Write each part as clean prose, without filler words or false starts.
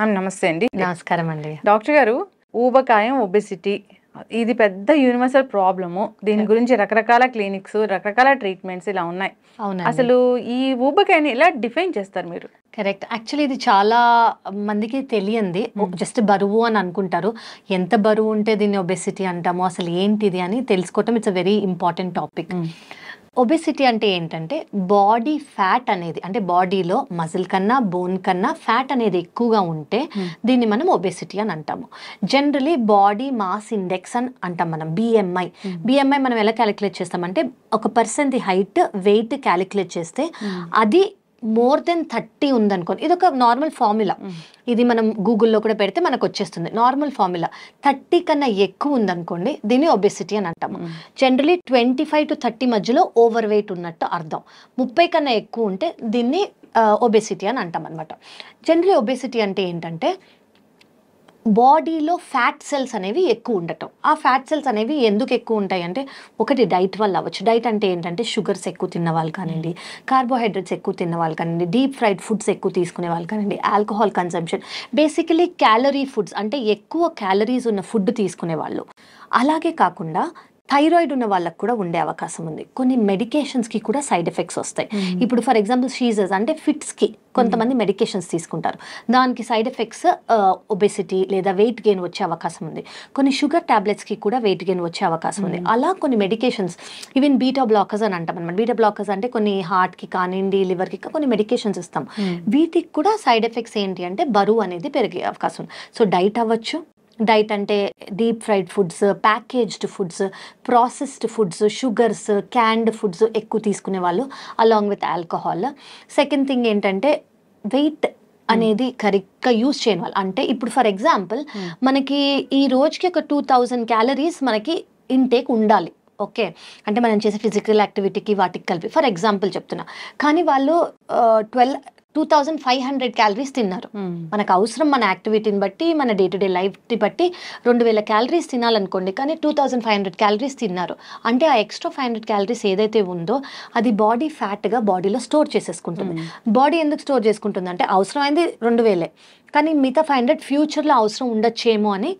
Ma'am నమస్తే అండి. నమస్కారం అండి. డాక్టర్ గారు, ఊబకాయం, ఒబెసిటీ ఇది పెద్ద యూనివర్సల్ ప్రాబ్లము. దీని గురించి రకరకాల క్లినిక్స్, రకరకాల ట్రీట్మెంట్స్ ఇలా ఉన్నాయి. అవునండి. అసలు ఈ ఊబకాయాన్ని ఎలా డిఫైన్ చేస్తారు మీరు? కరెక్ట్. యాక్చువల్లీ ఇది చాలా మందికి తెలియంది. జస్ట్ బరువు అని అనుకుంటారు. ఎంత బరువు ఉంటే దీన్ని ఒబెసిటీ అంటాము, అసలు ఏంటిది అని తెలుసుకోవటం it's a very important topic. Obesity అంటే ఏంటంటే బాడీ ఫ్యాట్ అనేది, అంటే బాడీలో మజిల్ కన్నా బోన్ కన్నా ఫ్యాట్ అనేది ఎక్కువగా ఉంటే దీన్ని మనం ఒబెసిటీ అని అంటాము. జనరలీ బాడీ మాస్ ఇండెక్స్ అని అంటాం మనం, బిఎంఐ. బిఎంఐ మనం ఎలా క్యాలిక్యులేట్ చేస్తామంటే ఒక పర్సన్ది హైట్ వెయిట్ క్యాలిక్యులేట్ చేస్తే అది మోర్ దెన్ 30 ఉందనుకోండి, ఇది ఒక నార్మల్ ఫార్ములా. ఇది మనం గూగుల్లో కూడా పెడితే మనకు వచ్చేస్తుంది నార్మల్ ఫార్ములా. 30 కన్నా ఎక్కువ ఉందనుకోండి దీన్ని ఒబెసిటీ అని అంటాము. జనరలీ 25 to 30 మధ్యలో ఓవర్ వెయిట్ ఉన్నట్టు అర్థం. 30 కన్నా ఎక్కువ ఉంటే దీన్ని ఒబెసిటీ అని అంటాం అనమాట. జనరలీ ఒబెసిటీ అంటే ఏంటంటే బాడీలో ఫ్యాట్ సెల్స్ అనేవి ఎక్కువ ఉండటం. ఆ ఫ్యాట్ సెల్స్ అనేవి ఎందుకు ఎక్కువ ఉంటాయి అంటే, ఒకటి డైట్ వల్ల అవ్వచ్చు. డైట్ అంటే ఏంటంటే షుగర్స్ ఎక్కువ తిన్న వాళ్ళు కానివ్వండి, కార్బోహైడ్రేట్స్ ఎక్కువ తిన్న వాళ్ళు కానివ్వండి, డీప్ ఫ్రైడ్ ఫుడ్స్ ఎక్కువ తీసుకునే వాళ్ళు కానివ్వండి, alcohol consumption, basically calorie foods అంటే ఎక్కువ క్యాలరీస్ ఉన్న ఫుడ్ తీసుకునే వాళ్ళు. అలాగే కాకుండా థైరాయిడ్ ఉన్న వాళ్ళకి కూడా ఉండే అవకాశం ఉంది. కొన్ని మెడికేషన్స్కి కూడా సైడ్ ఎఫెక్ట్స్ వస్తాయి. ఇప్పుడు ఫర్ ఎగ్జాంపుల్ షీజర్స్ అంటే ఫిట్స్కి కొంతమంది మెడికేషన్స్ తీసుకుంటారు, దానికి సైడ్ ఎఫెక్ట్స్ ఒబెసిటీ లేదా వెయిట్ గెయిన్ వచ్చే అవకాశం ఉంది. కొన్ని షుగర్ టాబ్లెట్స్కి కూడా వెయిట్ గెయిన్ వచ్చే అవకాశం ఉంది. అలా కొన్ని మెడికేషన్స్, ఈవెన్ బీటా బ్లాకర్స్ అని అంటాం అనమాట. బీటా బ్లాకర్స్ అంటే కొన్ని హార్ట్కి కానివ్వండి, లివర్కి కొన్ని మెడికేషన్స్ ఇస్తాం. వీటికి కూడా సైడ్ ఎఫెక్ట్స్ ఏంటి అంటే బరువు అనేది పెరిగే అవకాశం ఉంది. సో డైట్ అవ్వచ్చు. డైట్ అంటే deep fried foods, packaged foods, processed foods, sugars, canned foods ఎక్కువ తీసుకునే వాళ్ళు, along with alcohol. Second thing ఏంటంటే వెయిట్ అనేది కరెక్ట్గా యూజ్ చేయని వాళ్ళు. అంటే ఇప్పుడు ఫర్ ఎగ్జాంపుల్ మనకి ఈ రోజుకి ఒక 2000 క్యాలరీస్ మనకి ఇంటేక్ ఉండాలి. ఓకే, అంటే మనం చేసే ఫిజికల్ యాక్టివిటీకి వాటికి కలిపి ఫర్ ఎగ్జాంపుల్ చెప్తున్నా. కానీ వాళ్ళు 2500 క్యాలరీస్ తిన్నారు. మనకు అవసరం మన యాక్టివిటీని బట్టి, మన డే టు డే లైఫ్ని బట్టి 2000 క్యాలరీస్ తినాలనుకోండి, కానీ 2500 క్యాలరీస్ తిన్నారు. అంటే ఆ ఎక్స్ట్రా 500 క్యాలరీస్ ఏదైతే ఉందో అది బాడీ ఫ్యాట్గా బాడీలో స్టోర్ చేసేసుకుంటుంది. బాడీ ఎందుకు స్టోర్ చేసుకుంటుంది అంటే అవసరమైంది 2000, కానీ మిగతా 500 ఫ్యూచర్లో అవసరం ఉండొచ్చేమో అని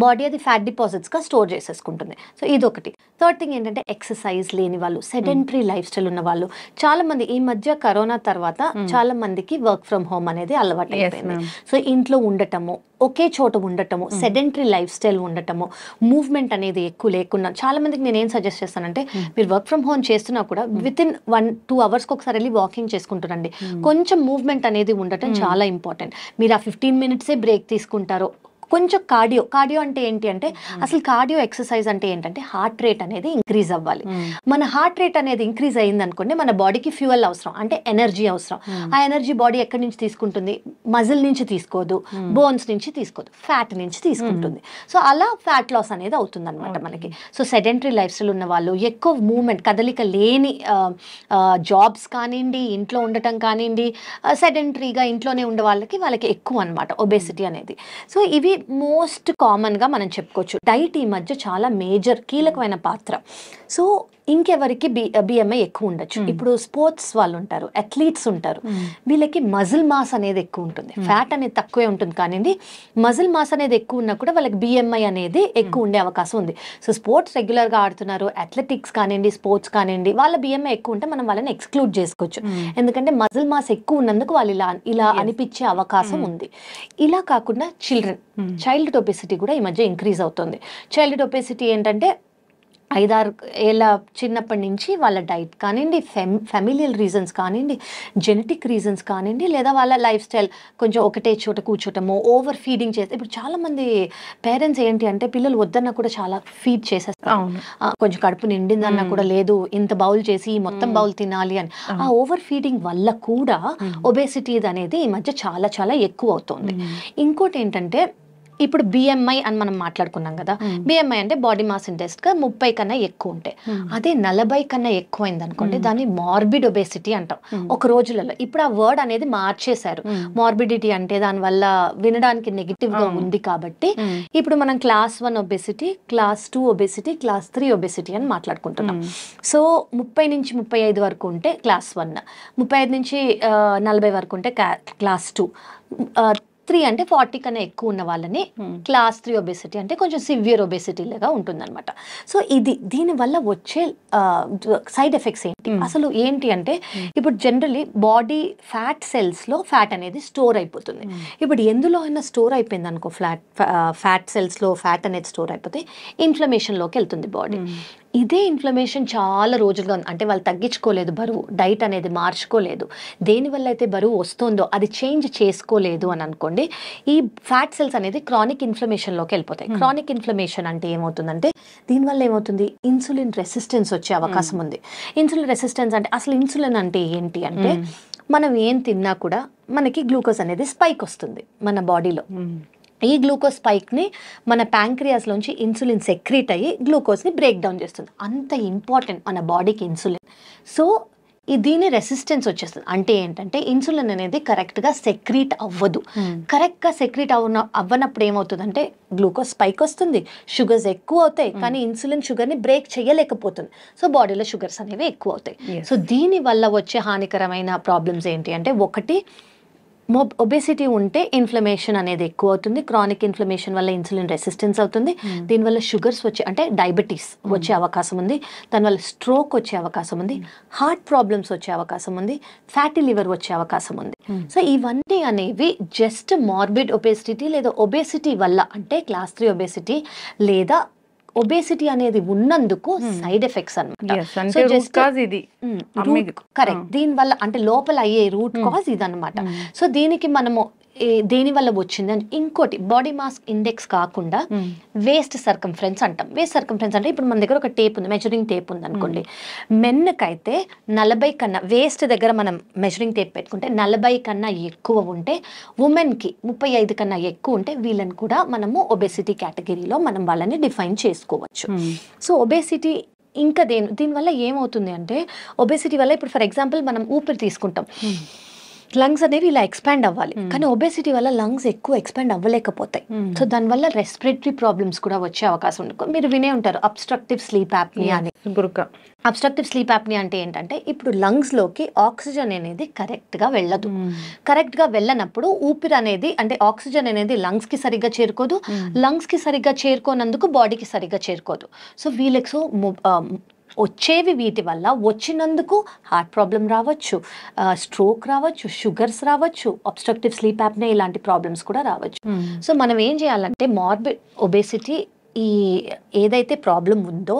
బాడీ అది ఫ్యాట్ డిపాజిట్స్గా స్టోర్ చేసేసుకుంటుంది. సో ఇదొకటి. థర్డ్ థింగ్ ఏంటంటే ఎక్సర్సైజ్ లేని వాళ్ళు, సెడెంటరీ లైఫ్ స్టైల్ ఉన్న వాళ్ళు. చాలామంది ఈ మధ్య కరోనా తర్వాత చాలా మందికి వర్క్ ఫ్రమ్ హోమ్ అనేది అలవాటు అయిపోయింది. సో ఇంట్లో ఉండటము, ఒకే చోట ఉండటము, సెడెంటరీ లైఫ్ స్టైల్ ఉండటము, మూవ్మెంట్ అనేది ఎక్కువ లేకుండా. చాలా మందికి నేను ఏం సజెస్ట్ చేస్తానంటే, మీరు వర్క్ ఫ్రమ్ హోమ్ చేస్తున్నా కూడా వితిన్ 1-2 అవర్స్కి ఒకసారి వెళ్ళి వాకింగ్ చేసుకుంటారండి. కొంచెం మూవ్మెంట్ అనేది ఉండటం చాలా ఇంపార్టెంట్. మీరు ఆ 15 మినిట్సే బ్రేక్ తీసుకుంటారో, కొంచెం కార్డియో అంటే ఏంటి అంటే, అసలు కార్డియో ఎక్సర్సైజ్ అంటే ఏంటంటే హార్ట్ రేట్ అనేది ఇంక్రీజ్ అవ్వాలి. మన హార్ట్ రేట్ అనేది ఇంక్రీజ్ అయ్యింది అనుకోండి, మన బాడీకి ఫ్యూయల్ అవసరం, అంటే ఎనర్జీ అవసరం. ఆ ఎనర్జీ బాడీ ఎక్కడి నుంచి తీసుకుంటుంది? మజిల్ నుంచి తీసుకోదు, బోన్స్ నుంచి తీసుకోదు, ఫ్యాట్ నుంచి తీసుకుంటుంది. సో అలా ఫ్యాట్ లాస్ అనేది అవుతుంది అనమాట మనకి. సో సెడెంటరీ లైఫ్ స్టైల్ ఉన్న వాళ్ళు, ఎక్కువ మూవ్మెంట్ కదలిక లేని జాబ్స్ కానివ్వండి, ఇంట్లో ఉండటం కానివ్వండి, సెడెంటరీగా ఇంట్లోనే ఉండే వాళ్ళకి ఎక్కువ అనమాట ఒబెసిటీ అనేది. సో ఇవి మోస్ట్ కామన్గా మనం చెప్పుకోవచ్చు. డైట్ ఈ మధ్య చాలా మేజర్ కీలకమైన పాత్ర. సో ఇంకెవరికి బిఎంఐ ఎక్కువ ఉండొచ్చు? ఇప్పుడు స్పోర్ట్స్ వాళ్ళు ఉంటారు, అథ్లీట్స్ ఉంటారు, వీళ్ళకి మజిల్ మాస్ అనేది ఎక్కువ ఉంటుంది. ఫ్యాట్ అనేది తక్కువే ఉంటుంది, కానీ మజిల్ మాస్ అనేది ఎక్కువ ఉన్నా కూడా వాళ్ళకి బిఎంఐ అనేది ఎక్కువ ఉండే అవకాశం ఉంది. సో స్పోర్ట్స్ రెగ్యులర్గా ఆడుతున్నారు, అథ్లెటిక్స్ కానివ్వండి, స్పోర్ట్స్ కానివ్వండి, వాళ్ళ బిఎంఐ ఎక్కువ ఉంటే మనం వాళ్ళని ఎక్స్క్లూడ్ చేసుకోవచ్చు. ఎందుకంటే మజిల్ మాస్ ఎక్కువ ఉన్నందుకు వాళ్ళు ఇలా అనిపించే అవకాశం ఉంది. ఇలా కాకుండా చైల్డ్ ఒబెసిటీ కూడా ఈ మధ్య ఇంక్రీజ్ అవుతుంది. చైల్డ్ ఒబెసిటీ ఏంటంటే 5-6 ఏళ్ళ చిన్నప్పటి నుంచి వాళ్ళ డైట్ కానివ్వండి, ఫ్యామిలియల్ రీజన్స్ కానివ్వండి, జెనెటిక్ రీజన్స్ కానివ్వండి, లేదా వాళ్ళ లైఫ్ స్టైల్ కొంచెం ఒకటే చోట కూర్చోటము, ఓవర్ ఫీడింగ్ చేస్తే. ఇప్పుడు చాలామంది పేరెంట్స్ ఏంటి అంటే పిల్లలు వద్దన్నా కూడా చాలా ఫీడ్ చేసేస్తారు. కొంచెం కడుపు నిండిందన్నా కూడా లేదు, ఇంత బౌల్ చేసి మొత్తం బౌల్ తినాలి అని. ఆ ఓవర్ ఫీడింగ్ వల్ల కూడా ఒబెసిటీ అనేది ఈ మధ్య చాలా చాలా ఎక్కువ అవుతుంది. ఇంకోటి ఏంటంటే, ఇప్పుడు బిఎంఐ అని మనం మాట్లాడుకున్నాం కదా, బిఎంఐ అంటే బాడీ మాస్ ఇండెక్స్ 30 కన్నా ఎక్కువ ఉంటాయి. అదే 40 కన్నా ఎక్కువైంది అనుకోండి, దాన్ని మార్బిడ్ ఒబెసిటీ అంటాం ఒక రోజులలో. ఇప్పుడు ఆ వర్డ్ అనేది మార్చేశారు. మార్బిడిటీ అంటే దానివల్ల వినడానికి నెగిటివ్ గా ఉంది కాబట్టి ఇప్పుడు మనం class 1 obesity, class 2 obesity, class 3 obesity అని మాట్లాడుకుంటున్నాం. సో 30 నుంచి 35 వరకు ఉంటే క్లాస్ 1, 35 నుంచి 40 వరకు ఉంటే క్లాస్ 2, 3 అంటే 40 కన్నా ఎక్కువ ఉన్న వాళ్ళని క్లాస్ 3 ఒబేసిటీ అంటే కొంచెం సివియర్ ఒబేసిటీ లాగా ఉంటుందన్నమాట. సో దీనివల్ల వచ్చే సైడ్ ఎఫెక్ట్స్ ఏంటి అసలు ఏంటి అంటే ఇప్పుడు జనరలీ బాడీ ఫ్యాట్ సెల్స్లో ఫ్యాట్ అనేది స్టోర్ అయిపోతుంది. ఇప్పుడు ఎందులో అయినా స్టోర్ అయిపోయింది అనుకో, ఫ్యాట్ సెల్స్లో ఫ్యాట్ అనేది స్టోర్ అయిపోతే ఇన్ఫ్లమేషన్లోకి వెళ్తుంది బాడీ. ఇదే ఇన్ఫ్లమేషన్ చాలా రోజులుగా అంటే వాళ్ళు తగ్గించుకోలేదు బరువు, డైట్ అనేది మార్చుకోలేదు, దేనివల్ల అయితే బరువు వస్తుందో అది చేంజ్ చేసుకోలేదు అని అనుకోండి, ఈ ఫ్యాట్ సెల్స్ అనేది క్రానిక్ ఇన్ఫ్లమేషన్లోకి వెళ్ళిపోతాయి. క్రానిక్ ఇన్ఫ్లమేషన్ అంటే ఏమవుతుందంటే దీనివల్ల ఏమవుతుంది, ఇన్సులిన్ రెసిస్టెన్స్ వచ్చే అవకాశం ఉంది. ఇన్సులిన్ రెసిస్టెన్స్ అంటే అసలు ఇన్సులిన్ అంటే ఏంటి అంటే మనం ఏం తిన్నా కూడా మనకి గ్లూకోజ్ అనేది స్పైక్ వస్తుంది మన బాడీలో. ఈ గ్లూకోజ్ స్పైక్ని మన ప్యాంక్రియాస్లోంచి ఇన్సులిన్ సెక్రీట్ అయ్యి గ్లూకోజ్ని బ్రేక్ డౌన్ చేస్తుంది. అంత ఇంపార్టెంట్ మన బాడీకి ఇన్సులిన్. సో దీని రెసిస్టెన్స్ వచ్చేస్తుంది. అంటే ఏంటంటే ఇన్సులిన్ అనేది కరెక్ట్గా సెక్రీట్ అవ్వదు. కరెక్ట్గా సెక్రీట్ అవ్వనప్పుడు ఏమవుతుందంటే గ్లూకోజ్ స్పైక్ వస్తుంది, షుగర్స్ ఎక్కువ అవుతాయి, కానీ ఇన్సులిన్ షుగర్ని బ్రేక్ చేయలేకపోతుంది. సో బాడీలో షుగర్స్ అనేవి ఎక్కువ అవుతాయి. సో దీని వల్ల వచ్చే హానికరమైన ప్రాబ్లమ్స్ ఏంటి అంటే, ఒకటి ఒబేసిటీ ఉంటే ఇన్ఫ్లమేషన్ అనేది ఎక్కువ అవుతుంది. క్రానిక్ ఇన్ఫ్లమేషన్ వల్ల ఇన్సులిన్ రెసిస్టెన్స్ అవుతుంది. దీనివల్ల షుగర్స్ అంటే డయాబెటీస్ వచ్చే అవకాశం ఉంది, దానివల్ల స్ట్రోక్ వచ్చే అవకాశం ఉంది, హార్ట్ ప్రాబ్లమ్స్ వచ్చే అవకాశం ఉంది, ఫ్యాటీ లివర్ వచ్చే అవకాశం ఉంది. సో ఇవన్నీ అనేవి జస్ట్ మార్బిడ్ ఒబేసిటీ లేదా ఒబేసిటీ వల్ల, అంటే క్లాస్ 3 ఒబేసిటీ లేదా ఒబేసిటీ అనేది ఉన్నందుకు సైడ్ ఎఫెక్ట్స్ అన్నమాట. కరెక్ట్, దీని వల్ల అంటే లోపల అయ్యే రూట్ కాజ్ ఇదన్నమాట. సో దీనికి మనము దేని వల్ల వచ్చింది అని ఇంకోటి, బాడీ మాస్ ఇండెక్స్ కాకుండా వేస్ట్ సర్కంఫరెన్స్ అంటాం. వేస్ట్ సర్కంఫరెన్స్ అంటే ఇప్పుడు మన దగ్గర ఒక టేప్ ఉంది, మెజరింగ్ టేప్ ఉంది అనుకోండి. మెన్కైతే 40 కన్నా వేస్ట్ దగ్గర మనం మెజరింగ్ టేప్ పెట్టుకుంటే 40 కన్నా ఎక్కువ ఉంటే, ఉమెన్కి 35 కన్నా ఎక్కువ ఉంటే వీళ్ళని కూడా మనము ఒబేసిటీ కేటగిరీలో మనం వాళ్ళని డిఫైన్ చేసుకోవచ్చు. సో ఒబేసిటీ ఇంకా దీనివల్ల ఏమవుతుంది అంటే, ఒబేసిటీ వల్ల ఇప్పుడు ఫర్ ఎగ్జాంపుల్ మనం ఊపిరి తీసుకుంటాం, లంగ్స్ అనేవి ఇలా ఎక్స్పాండ్ అవ్వాలి, కానీ ఒబేసిటీ వల్ల లంగ్స్ ఎక్కువ ఎక్స్పాండ్ అవ్వలేకపోతాయి. సో దానివల్ల రెస్పిరేటరీ ప్రాబ్లమ్స్ కూడా వచ్చే అవకాశం ఉంది. మీరు వినే ఉంటారు అబ్స్ట్రక్టివ్ స్లీప్ యాప్నియా అని. అబ్స్ట్రక్టివ్ స్లీప్ యాప్నియా అంటే ఏంటంటే, ఇప్పుడు లంగ్స్ లోకి ఆక్సిజన్ అనేది కరెక్ట్ గా వెళ్ళదు. కరెక్ట్ గా వెళ్ళనప్పుడు ఊపిరి అనేది అంటే ఆక్సిజన్ అనేది లంగ్స్ కి సరిగ్గా చేరుకోదు, లంగ్స్ కి సరిగ్గా చేరుకోనందుకు బాడీకి సరిగ్గా చేరుకోదు. సో వీళ్ళకి వచ్చేవి వీటి వల్ల వచ్చినందుకు హార్ట్ ప్రాబ్లం రావచ్చు, స్ట్రోక్ రావచ్చు, షుగర్స్ రావచ్చు, అబ్స్ట్రక్టివ్ స్లీప్ యాప్నియా ఇలాంటి ప్రాబ్లమ్స్ కూడా రావచ్చు. సో మనం ఏం చేయాలంటే, మార్బిడ్ ఒబేసిటీ ఈ ఏదైతే ప్రాబ్లం ఉందో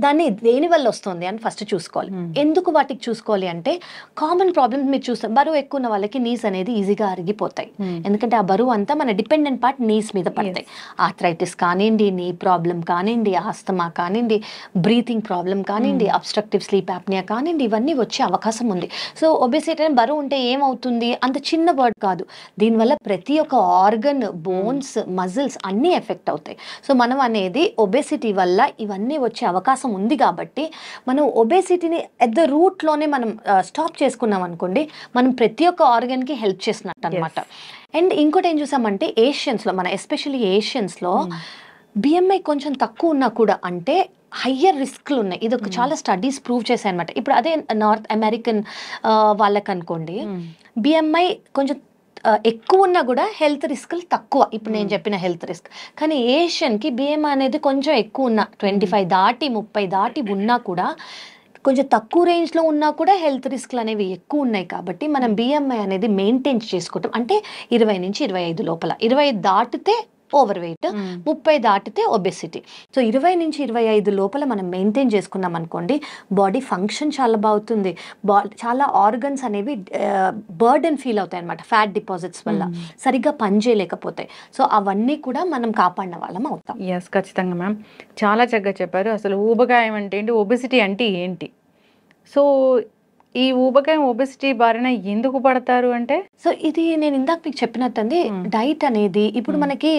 దాన్ని దేని వల్ల వస్తుంది అని ఫస్ట్ చూసుకోవాలి. ఎందుకు వాటికి చూసుకోవాలి అంటే, కామన్ ప్రాబ్లమ్ మీరు చూస్తారు, బరువు ఎక్కువ ఉన్న వాళ్ళకి నీస్ అనేది ఈజీగా అరిగిపోతాయి. ఎందుకంటే ఆ బరువు అంతా మన డిపెండెంట్ పార్ట్ నీస్ మీద పడతాయి. ఆర్థరైటిస్ కానివ్వండి, నీ ప్రాబ్లం కానివ్వండి, ఆస్తమా కానివ్వండి, బ్రీతింగ్ ప్రాబ్లం కానివ్వండి, అబ్స్ట్రక్టివ్ స్లీప్ యాప్నియా కానివ్వండి, ఇవన్నీ వచ్చే అవకాశం ఉంది. సో ఒబేసిటీ బరువు ఉంటే ఏమవుతుంది, అంత చిన్న వర్డ్ కాదు, దీనివల్ల ప్రతి ఒక్క ఆర్గన్, బోన్స్, మజిల్స్ అన్నీ ఎఫెక్ట్ అవుతాయి. సో మనం అనేది ఒబేసిటీ వల్ల ఇవన్నీ వచ్చే అవకాశం ఉంది కాబట్టి మనం ఒబేసిటీని ఎట్ ద రూట్లోనే మనం స్టాప్ చేసుకున్నాం అనుకోండి, మనం ప్రతి ఒక్క ఆర్గన్కి హెల్ప్ చేసినట్టు అనమాట. అండ్ ఇంకోటి ఏం చూసామంటే, ఏషియన్స్లో మన ఎస్పెషల్లీ ఏషియన్స్లో బిఎంఐ కొంచెం తక్కువ ఉన్నా కూడా అంటే హయ్యర్ రిస్క్లు ఉన్నాయి. ఇది ఒక చాలా స్టడీస్ ప్రూవ్ చేశాయి అనమాట. ఇప్పుడు అదే నార్త్ అమెరికన్ వాళ్ళకి అనుకోండి, బిఎంఐ కొంచెం ఎక్కువ ఉన్నా కూడా హెల్త్ రిస్క్లు తక్కువ. ఇప్పుడు నేను చెప్పిన హెల్త్ రిస్క్, కానీ ఏషియన్కి బిఎంఐ అనేది కొంచెం ఎక్కువ ఉన్నా, 25 దాటి 30 దాటి ఉన్నా కూడా, కొంచెం తక్కువ రేంజ్లో ఉన్నా కూడా హెల్త్ రిస్క్లు అనేవి ఎక్కువ ఉన్నాయి. కాబట్టి మనం బిఎంఐ అనేది మెయింటైన్ చేసుకోవటం అంటే 20 నుంచి 25 లోపల, 25 దాటితే ఓవర్ వెయిట్, 30 దాటితే ఒబెసిటీ. సో 20 నుంచి 25 లోపల మనం మెయింటైన్ చేసుకున్నాం అనుకోండి, బాడీ ఫంక్షన్ చాలా బాగుంటుంది, చాలా ఆర్గన్స్ అనేవి బర్డెన్ ఫీల్ అవుతాయి అనమాట, ఫ్యాట్ డిపాజిట్స్ వల్ల సరిగ్గా పనిచేయలేకపోతాయి. సో అవన్నీ కూడా మనం కాపాడిన వాళ్ళం అవుతాం. ఎస్, ఖచ్చితంగా మ్యామ్, చాలా చక్కగా చెప్పారు. అసలు ఊబకాయం అంటే ఏంటి, ఒబెసిటీ అంటే ఏంటి, సో ఈ ఊబకాయం ఒబెసిటీ బారిన ఎందుకు పడతారు అంటే, సో ఇది నేను ఇందాక మీకు చెప్పినట్టు డైట్ అనేది ఇప్పుడు మనకి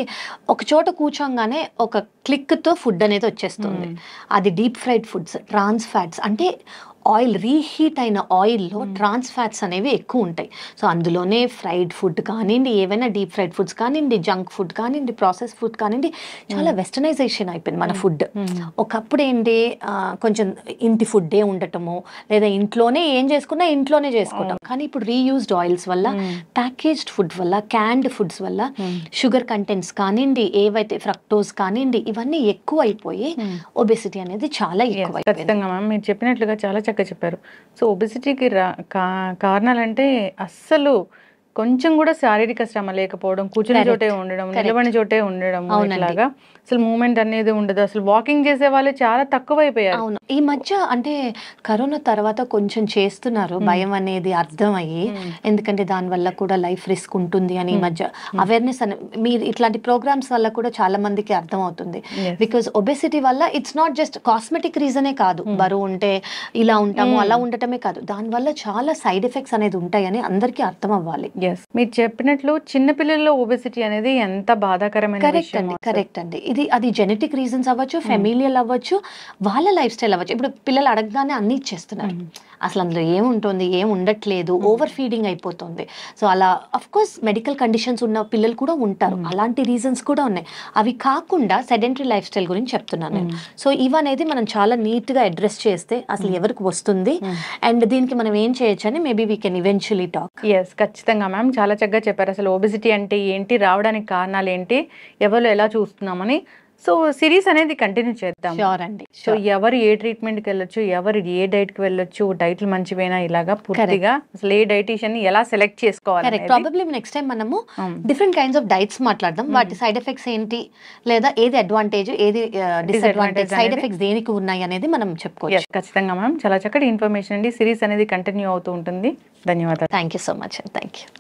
ఒక చోట కూర్చోగానే ఒక క్లిక్తో ఫుడ్ అనేది వచ్చేస్తుంది. అది deep fried foods, trans fats, అంటే ఆయిల్ రీహీట్ అయిన ఆయిల్లో ట్రాన్స్ ఫ్యాట్స్ అనేవి ఎక్కువ ఉంటాయి. సో అందులోనే ఫ్రైడ్ ఫుడ్ కానివ్వండి, ఏవైనా డీప్ ఫ్రైడ్ ఫుడ్స్ కానివ్వండి, జంక్ ఫుడ్ కానివ్వండి, ప్రాసెస్ ఫుడ్ కానివ్వండి, చాలా వెస్టర్నైజేషన్ అయిపోయింది మన ఫుడ్. ఒకప్పుడు ఏంటి కొంచెం ఇంటి ఫుడ్డే ఉండటము, లేదా ఇంట్లోనే ఏం చేసుకున్నా ఇంట్లోనే చేసుకోవటం. కానీ ఇప్పుడు రీయూజ్డ్ ఆయిల్స్ వల్ల, ప్యాకేజ్డ్ ఫుడ్ వల్ల, క్యాన్డ్ ఫుడ్స్ వల్ల షుగర్ కంటెంట్స్ కానివ్వండి, ఏవైతే ఫ్రక్టోస్ కానివ్వండి, ఇవన్నీ ఎక్కువ అయిపోయి ఒబెసిటీ అనేది చాలా ఎక్కువ అయిపోయింది. ఖచ్చితంగా మ్యామ్, మీరు చెప్పినట్లుగా చాలా చక్కగా చెప్పారు. సో ఒబెసిటీకి కారణాలంటే అస్సలు కొంచెం కూడా శారీరక శ్రమ లేకపోవడం, కూర్చుని చోటే ఉండడం, నిలబడి చోటే ఉండడం, ఇట్లాగా అసలు మూమెంట్ అనేది ఉండదు. అసలు వాకింగ్ చేసే వాళ్ళు చాలా తక్కువైపోయారు. అవును, ఈ మధ్య అంటే కరోనా తర్వాత కొంచెం చేస్తున్నారు, భయం అనేది అర్థమయ్యి, ఎందుకంటే దానివల్ల కూడా లైఫ్ రిస్క్ ఉంటుంది అని ఈ మధ్య అవేర్నెస్ అని మీరు ఇట్లాంటి ప్రోగ్రామ్స్ వల్ల కూడా చాలా మందికి అర్థం అవుతుంది. బికాస్ ఒబెసిటీ వల్ల ఇట్స్ నాట్ జస్ట్ కాస్మెటిక్ రీజనే కాదు, బరువు ఉంటే ఇలా ఉంటాము అలా ఉండటమే కాదు, దానివల్ల చాలా సైడ్ ఎఫెక్ట్స్ అనేది ఉంటాయని అందరికీ అర్థం అవ్వాలి. మీరు చెప్పినట్లు చిన్నపిల్లల్లో ఒబెసిటీ అనేది ఎంత బాధాకరమైన విషయం. కరెక్ట్ అండి. అది జెనెటిక్ రీజన్స్ అవ్వచ్చు, ఫెమిలియల్ అవ్వచ్చు, వాళ్ళ లైఫ్ స్టైల్ అవ్వచ్చు. ఇప్పుడు పిల్లలు అడగగానే అన్ని ఇచ్చేస్తున్నారు, అసలు అందులో ఏముంటుంది, ఏం ఉండట్లేదు, ఓవర్ ఫీడింగ్ అయిపోతుంది. సో అలా అఫ్ కోర్స్ మెడికల్ కండిషన్స్ ఉన్న పిల్లలు కూడా ఉంటారు, అలాంటి రీజన్స్ కూడా ఉన్నాయి. అవి కాకుండా సెడెంటరీ లైఫ్ స్టైల్ గురించి చెప్తున్నాను నేను. సో ఇవనేది మనం చాలా నీట్ గా అడ్రస్ చేస్తే అసలు ఎవరికి వస్తుంది అండ్ దీనికి మనం ఏం చేయొచ్చు అని maybe we can eventually talk. ఖచ్చితంగా మ్యామ్, చాలా చక్కగా చెప్పారు. అసలు ఒబెసిటీ అంటే ఏంటి, రావడానికి కారణాలు ఏంటి, ఎవరు ఎలా చూస్తున్నామని. సో సిరీస్ అనేది కంటిన్యూ చేద్దాం. ష్యూర్ అండి. సో ఎవరు ఏ ట్రీట్మెంట్కి వెళ్ళొచ్చు, ఎవరు ఏ డైట్కి వెళ్ళొచ్చు, డైట్లు మంచివేనా, ఇలాగా పూర్తిగా అసలు ఏ డైటీషియన్ ఎలా సెలెక్ట్ చేసుకోవాలి. ప్రాబబ్లీ నెక్స్ట్ టైం మనము డిఫరెంట్ కైండ్స్ ఆఫ్ డైట్స్ మాట్లాడదాం, వాటి సైడ్ ఎఫెక్ట్స్ ఏంటి, లేదా ఏది అడ్వాంటేజ్, ఏది డిసడ్వాంటేజ్, సైడ్ ఎఫెక్ట్స్ దేనికి ఉన్నాయి అనేది మనం చెప్పుకోవచ్చు. ఖచ్చితంగా మ్యామ్, చాలా చక్కటి ఇన్ఫర్మేషన్ అండి. సిరీస్ అనేది కంటిన్యూ అవుతూ ఉంటుంది. ధన్యవాదాలు. Thank you so much. Thank you.